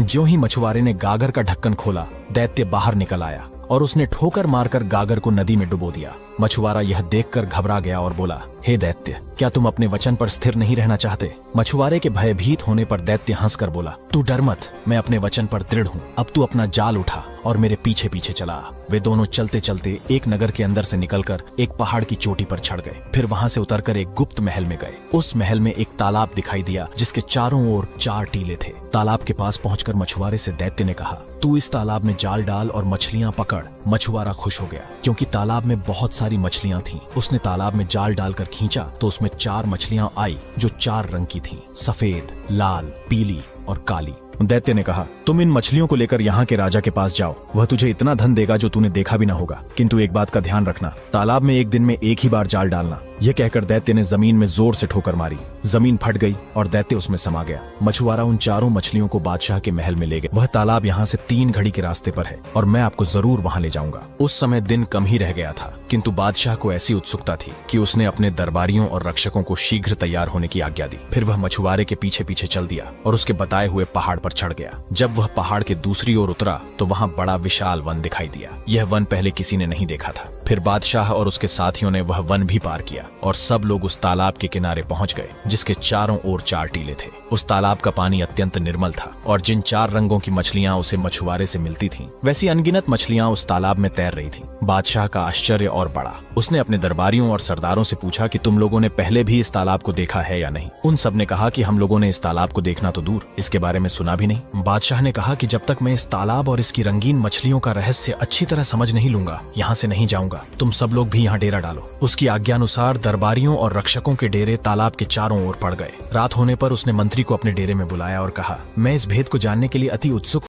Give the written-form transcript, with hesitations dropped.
ज्यों ही मछुआरे ने गागर का ढक्कन खोला, दैत्य बाहर निकल आया और उसने ठोकर मारकर गागर को नदी में डुबो दिया। मछुआरा यह देखकर घबरा गया और बोला, हे दैत्य, क्या तुम अपने वचन पर स्थिर नहीं रहना चाहते? मछुआरे के भयभीत होने पर दैत्य हंसकर बोला, तू डर मत, मैं अपने वचन पर दृढ़ हूँ। अब तू अपना जाल उठा और मेरे पीछे पीछे चला। वे दोनों चलते चलते एक नगर के अंदर से निकलकर एक पहाड़ की चोटी पर चढ़ गए। फिर वहां से उतरकर एक गुप्त महल में गए। उस महल में एक तालाब दिखाई दिया जिसके चारों ओर 4 टीले थे। तालाब के पास पहुंचकर मछुआरे से दैत्य ने कहा, तू इस तालाब में जाल डाल और मछलियां पकड़। मछुआरा खुश हो गया क्योंकि तालाब में बहुत सारी मछलियां थीं। उसने तालाब में जाल डालकर खींचा तो उसमें 4 मछलियां आई जो 4 रंग की थीं, सफेद, लाल, पीली और काली। दैत्य ने कहा, तुम इन मछलियों को लेकर यहाँ के राजा के पास जाओ, वह तुझे इतना धन देगा जो तूने देखा भी ना होगा। किंतु एक बात का ध्यान रखना, तालाब में एक दिन में एक ही बार जाल डालना। यह कहकर दैत्य ने जमीन में जोर से ठोकर मारी। जमीन फट गई और दैत्य उसमें समा गया। मछुआरा उन 4 मछलियों को बादशाह के महल में ले गया। वह तालाब यहाँ से 3 घड़ी के रास्ते पर है और मैं आपको जरूर वहाँ ले जाऊंगा। उस समय दिन कम ही रह गया था, किंतु बादशाह को ऐसी उत्सुकता थी कि उसने अपने दरबारियों और रक्षकों को शीघ्र तैयार होने की आज्ञा दी। फिर वह मछुआरे के पीछे पीछे चल दिया और उसके बताए हुए पहाड़ पर चढ़ गया। जब वह पहाड़ के दूसरी ओर उतरा तो वहाँ बड़ा विशाल वन दिखाई दिया। यह वन पहले किसी ने नहीं देखा था। फिर बादशाह और उसके साथियों ने वह वन भी पार किया और सब लोग उस तालाब के किनारे पहुंच गए जिसके चारों ओर 4 टीले थे। उस तालाब का पानी अत्यंत निर्मल था और जिन 4 रंगों की मछलियां उसे मछुआरे से मिलती थीं, वैसी अनगिनत मछलियां उस तालाब में तैर रही थीं। बादशाह का आश्चर्य और बढ़ा। उसने अपने दरबारियों और सरदारों से पूछा कि तुम लोगों ने पहले भी इस तालाब को देखा है या नहीं। उन सब ने कहा कि हम लोगों ने इस तालाब को देखना तो दूर, इसके बारे में सुना भी नहीं। बादशाह ने कहा कि जब तक मैं इस तालाब और इसकी रंगीन मछलियों का रहस्य अच्छी तरह समझ नहीं लूंगा, यहाँ से नहीं जाऊंगा। तुम सब लोग भी यहाँ डेरा डालो। उसकी आज्ञानुसार दरबारियों और रक्षकों के डेरे तालाब के चारों ओर पड़ गए। रात होने पर उसने मंत्री को अपने डेरे में बुलाया और कहा, मैं इस भेद को जानने के लिए अति उत्सुक